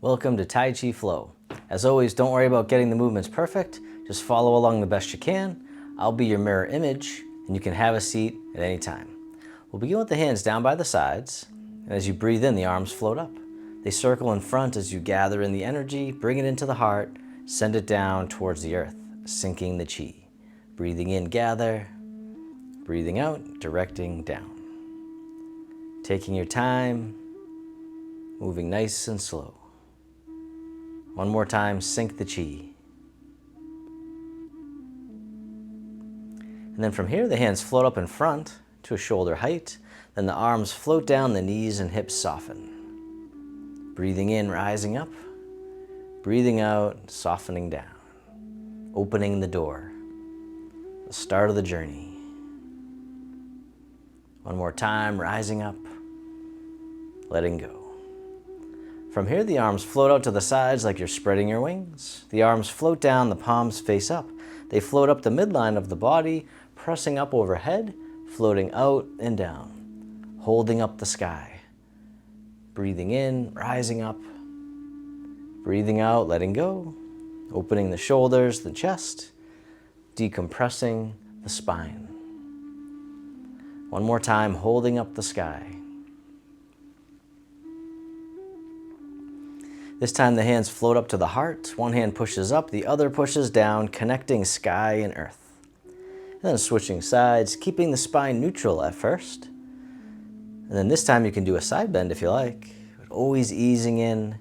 Welcome to Tai Chi Flow. As always, don't worry about getting the movements perfect. Just follow along the best you can. I'll be your mirror image, and you can have a seat at any time. We'll begin with the hands down by the sides, and as you breathe in, the arms float up. They circle in front as you gather in the energy, bring it into the heart, send it down towards the earth, sinking the chi. Breathing in, gather. Breathing out, directing down. Taking your time, moving nice and slow. One more time, sink the chi. And then from here, the hands float up in front to a shoulder height. Then the arms float down, the knees and hips soften. Breathing in, rising up. Breathing out, softening down. Opening the door. The start of the journey. One more time, rising up. Letting go. From here, the arms float out to the sides like you're spreading your wings. The arms float down, the palms face up. They float up the midline of the body, pressing up overhead, floating out and down, holding up the sky. Breathing in, rising up. Breathing out, letting go. Opening the shoulders, the chest, decompressing the spine. One more time, holding up the sky. This time the hands float up to the heart. One hand pushes up, the other pushes down, connecting sky and earth. And then switching sides, keeping the spine neutral at first. And then this time you can do a side bend if you like, but always easing in,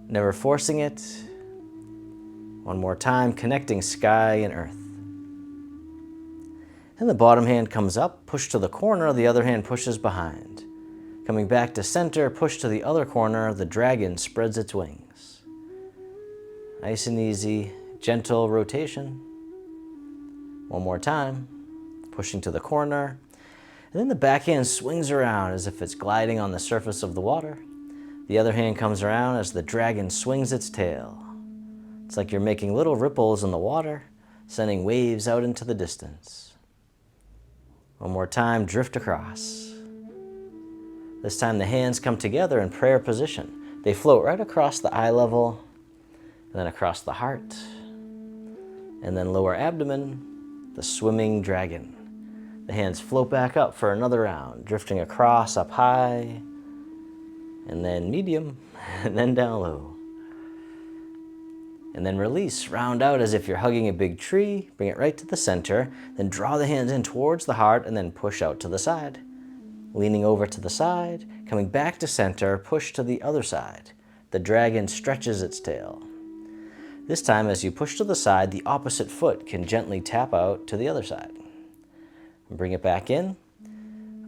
never forcing it. One more time, connecting sky and earth. And the bottom hand comes up, push to the corner, the other hand pushes behind. Coming back to center, push to the other corner, the dragon spreads its wings. Nice and easy, gentle rotation. One more time, pushing to the corner. And then the back hand swings around as if it's gliding on the surface of the water. The other hand comes around as the dragon swings its tail. It's like you're making little ripples in the water, sending waves out into the distance. One more time, drift across. This time the hands come together in prayer position. They float right across the eye level, and then across the heart, and then lower abdomen, the swimming dragon. The hands float back up for another round, drifting across up high, and then medium, and then down low. And then release, round out as if you're hugging a big tree, bring it right to the center, then draw the hands in towards the heart, and then push out to the side. Leaning over to the side, coming back to center, push to the other side. The dragon stretches its tail. This time, as you push to the side, the opposite foot can gently tap out to the other side. And bring it back in.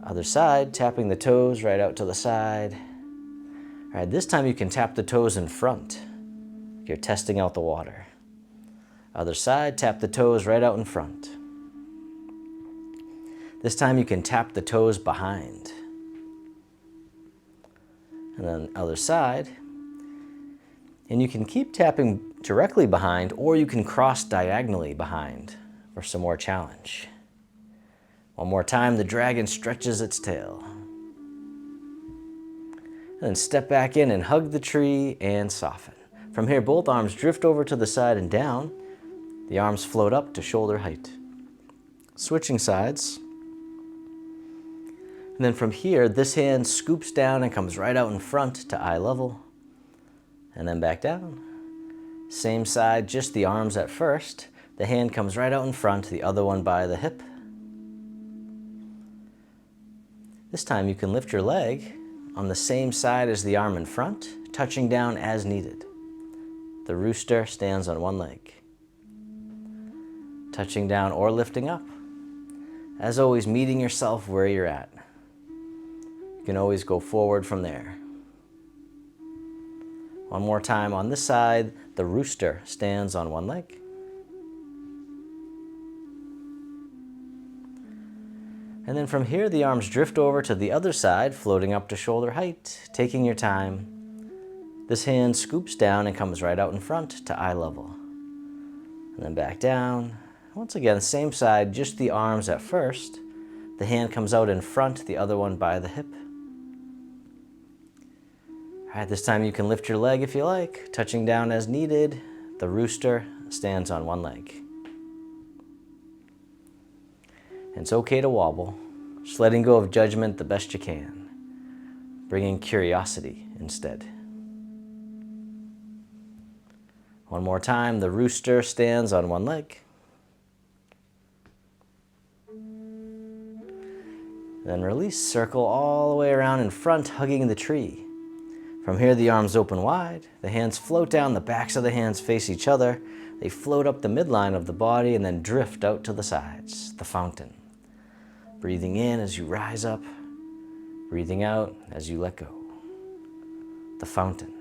Other side, tapping the toes right out to the side. All right, this time you can tap the toes in front. You're testing out the water. Other side, tap the toes right out in front. This time you can tap the toes behind. And then other side. And you can keep tapping directly behind, or you can cross diagonally behind for some more challenge. One more time, the dragon stretches its tail. And then step back in and hug the tree and soften. From here, both arms drift over to the side and down. The arms float up to shoulder height. Switching sides. And then from here, this hand scoops down and comes right out in front to eye level. And then back down. Same side, just the arms at first. The hand comes right out in front, the other one by the hip. This time you can lift your leg on the same side as the arm in front, touching down as needed. The rooster stands on one leg. Touching down or lifting up. As always, meeting yourself where you're at. You can always go forward from there. One more time on this side, the rooster stands on one leg. And then from here, the arms drift over to the other side, floating up to shoulder height, taking your time. This hand scoops down and comes right out in front to eye level. And then back down. Once again, same side, just the arms at first. The hand comes out in front, the other one by the hip. All right, this time you can lift your leg if you like, touching down as needed. The rooster stands on one leg. And it's okay to wobble, just letting go of judgment the best you can, bringing curiosity instead. One more time, the rooster stands on one leg. Then release, circle all the way around in front, hugging the tree. From here, the arms open wide, the hands float down, the backs of the hands face each other. They float up the midline of the body and then drift out to the sides, the fountain. Breathing in as you rise up, breathing out as you let go. The fountain.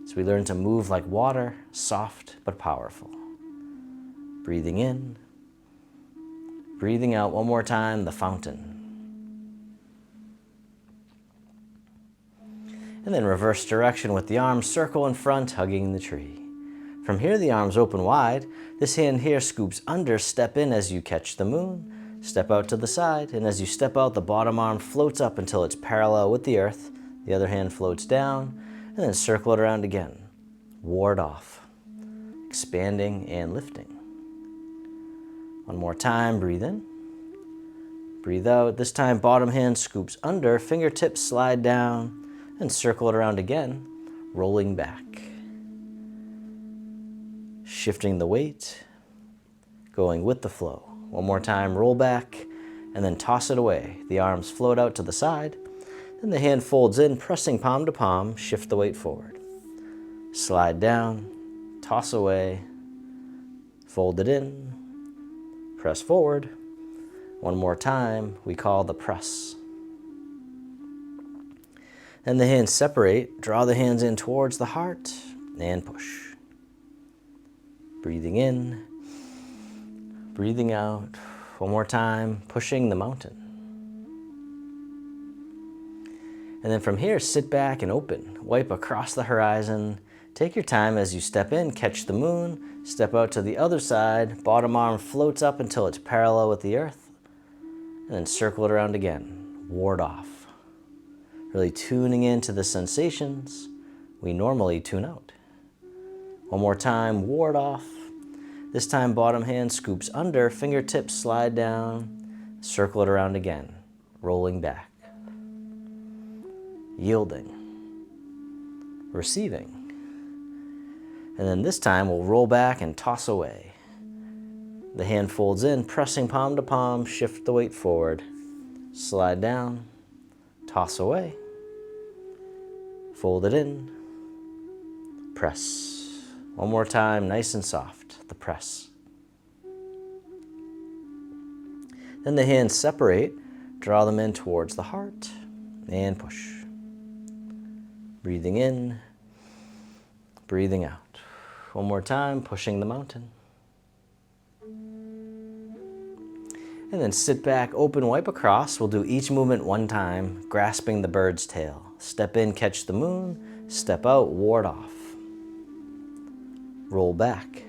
So we learn to move like water, soft but powerful. Breathing in, breathing out one more time, the fountain. And then reverse direction with the arms circle in front, hugging the tree. From here, the arms open wide. This hand here scoops under, step in as you catch the moon. Step out to the side, and as you step out, the bottom arm floats up until it's parallel with the earth. The other hand floats down, and then circle it around again. Ward off, expanding and lifting. One more time, breathe in. Breathe out. This time, bottom hand scoops under, fingertips slide down, and circle it around again, rolling back. Shifting the weight, going with the flow. One more time, roll back, and then toss it away. The arms float out to the side, then the hand folds in, pressing palm to palm, shift the weight forward. Slide down, toss away, fold it in, press forward. One more time, we call the press. Then the hands separate, draw the hands in towards the heart, and push. Breathing in, breathing out. One more time, pushing the mountain. And then from here, sit back and open. Wipe across the horizon. Take your time as you step in, catch the moon, step out to the other side, bottom arm floats up until it's parallel with the earth, and then circle it around again, ward off. Really tuning into the sensations we normally tune out. One more time, ward off. This time, bottom hand scoops under, fingertips slide down, circle it around again, rolling back. Yielding, receiving. And then this time, we'll roll back and toss away. The hand folds in, pressing palm to palm, shift the weight forward, slide down, toss away, fold it in, press. One more time, nice and soft, the press. Then the hands separate, draw them in towards the heart, and push. Breathing in, breathing out. One more time, pushing the mountain. And then sit back, open, wipe across. We'll do each movement one time, grasping the bird's tail. Step in, catch the moon. Step out, ward off. Roll back.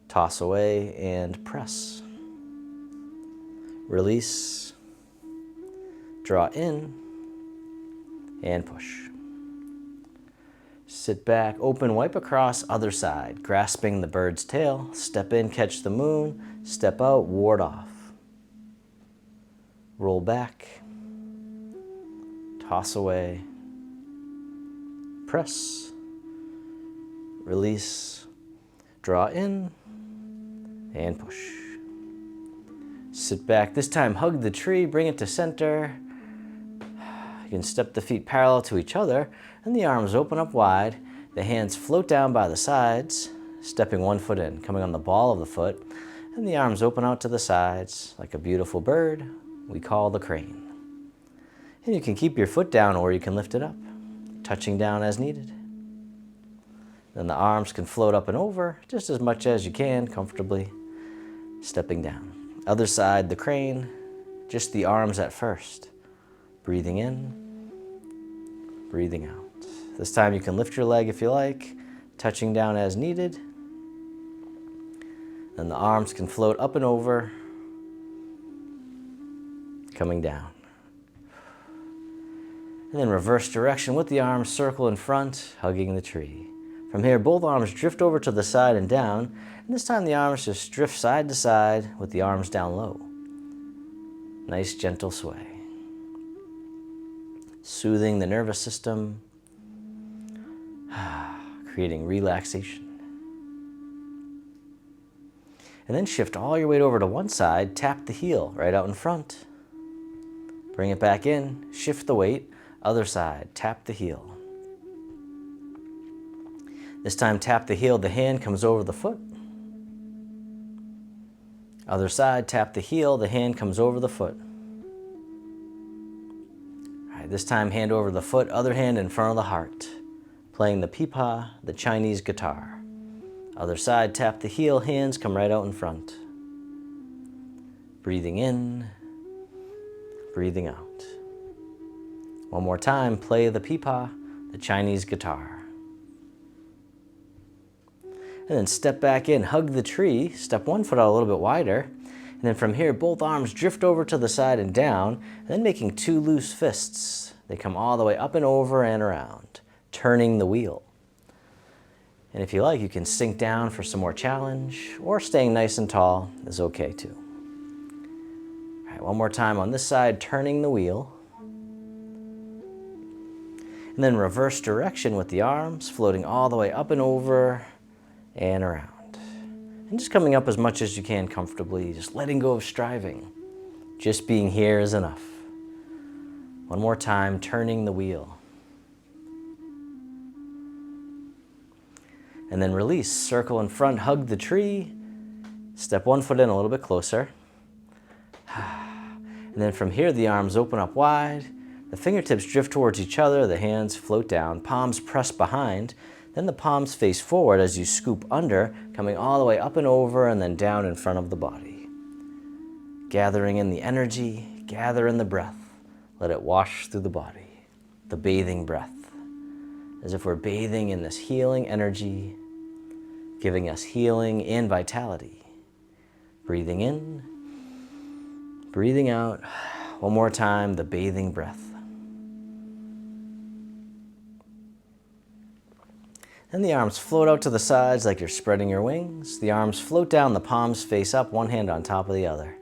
Toss away and press. Release. Draw in and push. Sit back, open, wipe across, other side. Grasping the bird's tail. Step in, catch the moon. Step out, ward off. Roll back. Toss away. Press. Release. Draw in and push. Sit back. This time, hug the tree, bring it to center. You can step the feet parallel to each other, and the arms open up wide. The hands float down by the sides, stepping one foot in, coming on the ball of the foot, and the arms open out to the sides like a beautiful bird we call the crane. And you can keep your foot down or you can lift it up, touching down as needed. Then the arms can float up and over just as much as you can, comfortably stepping down. Other side, the crane, just the arms at first. Breathing in, breathing out. This time you can lift your leg if you like, touching down as needed. Then the arms can float up and over, coming down. And then reverse direction with the arms, circle in front, hugging the tree. From here, both arms drift over to the side and down, and this time the arms just drift side to side with the arms down low. Nice gentle sway. Soothing the nervous system, creating relaxation. And then shift all your weight over to one side, tap the heel right out in front. Bring it back in, shift the weight, other side, tap the heel. This time tap the heel, the hand comes over the foot. Other side, tap the heel, the hand comes over the foot. All right, this time hand over the foot, other hand in front of the heart. Playing the pipa, the Chinese guitar. Other side, tap the heel, hands come right out in front. Breathing in, breathing out. One more time, play the pipa, the Chinese guitar. And then step back in, hug the tree, step one foot out a little bit wider, and then from here, both arms drift over to the side and down, and then making two loose fists. They come all the way up and over and around, turning the wheel. And if you like, you can sink down for some more challenge, or staying nice and tall is okay too. All right, one more time on this side, turning the wheel. And then reverse direction with the arms, floating all the way up and over and around. And just coming up as much as you can comfortably, just letting go of striving. Just being here is enough. One more time, turning the wheel. And then release, circle in front, hug the tree, step one foot in a little bit closer. And then from here, the arms open up wide, the fingertips drift towards each other, the hands float down, palms press behind, then the palms face forward as you scoop under, coming all the way up and over and then down in front of the body. Gathering in the energy, gather in the breath, let it wash through the body, the bathing breath. As if we're bathing in this healing energy, giving us healing and vitality. Breathing in, breathing out. One more time, the bathing breath. Then the arms float out to the sides like you're spreading your wings. The arms float down, the palms face up, one hand on top of the other.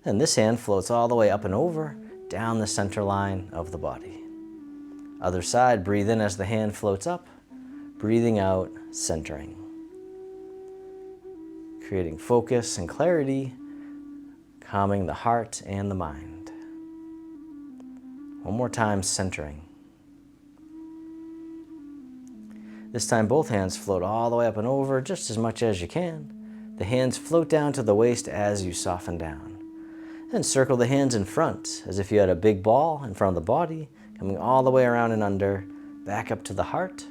Then this hand floats all the way up and over, down the center line of the body. Other side, breathe in as the hand floats up, breathing out, centering. Creating focus and clarity, calming the heart and the mind. One more time, centering. This time both hands float all the way up and over, just as much as you can. The hands float down to the waist as you soften down. Then circle the hands in front, as if you had a big ball in front of the body, coming all the way around and under, back up to the heart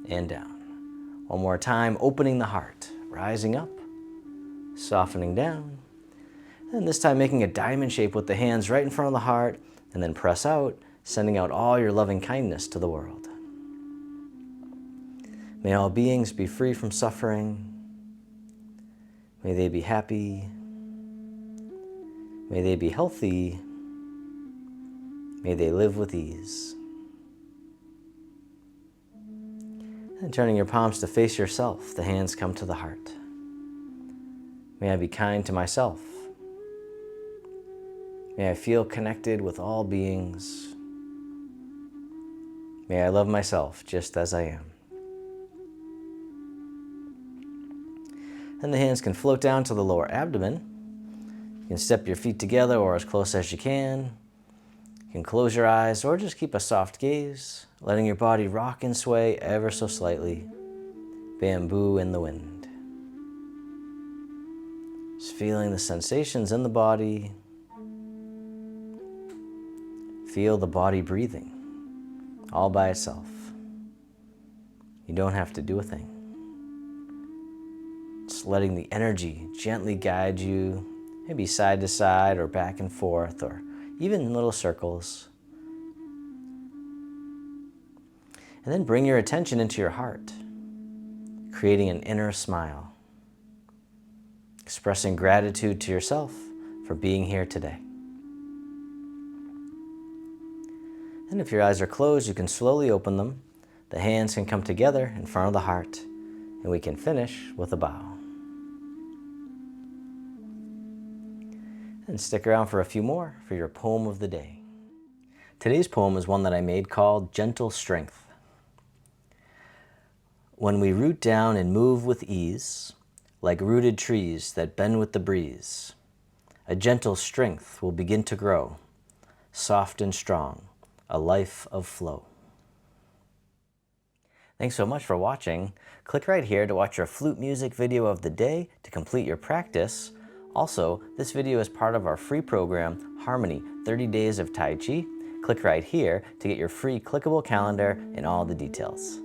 and down. One more time, opening the heart, rising up, softening down. And this time making a diamond shape with the hands right in front of the heart, and then press out, sending out all your loving kindness to the world. May all beings be free from suffering. May they be happy. May they be healthy. May they live with ease. And turning your palms to face yourself, the hands come to the heart. May I be kind to myself. May I feel connected with all beings. May I love myself just as I am. And the hands can float down to the lower abdomen. You can step your feet together or as close as you can. You can close your eyes or just keep a soft gaze, letting your body rock and sway ever so slightly. Bamboo in the wind. Just feeling the sensations in the body. Feel the body breathing all by itself. You don't have to do a thing. Just letting the energy gently guide you, maybe side to side or back and forth, or even in little circles. And then bring your attention into your heart, creating an inner smile, expressing gratitude to yourself for being here today. And if your eyes are closed, you can slowly open them. The hands can come together in front of the heart, and we can finish with a bow. And stick around for a few more for your poem of the day. Today's poem is one that I made called Gentle Strength. When we root down and move with ease, like rooted trees that bend with the breeze, a gentle strength will begin to grow, soft and strong, a life of flow. Thanks so much for watching. Click right here to watch your flute music video of the day to complete your practice. Also, this video is part of our free program, Harmony 30 Days of Tai Chi. Click right here to get your free clickable calendar and all the details.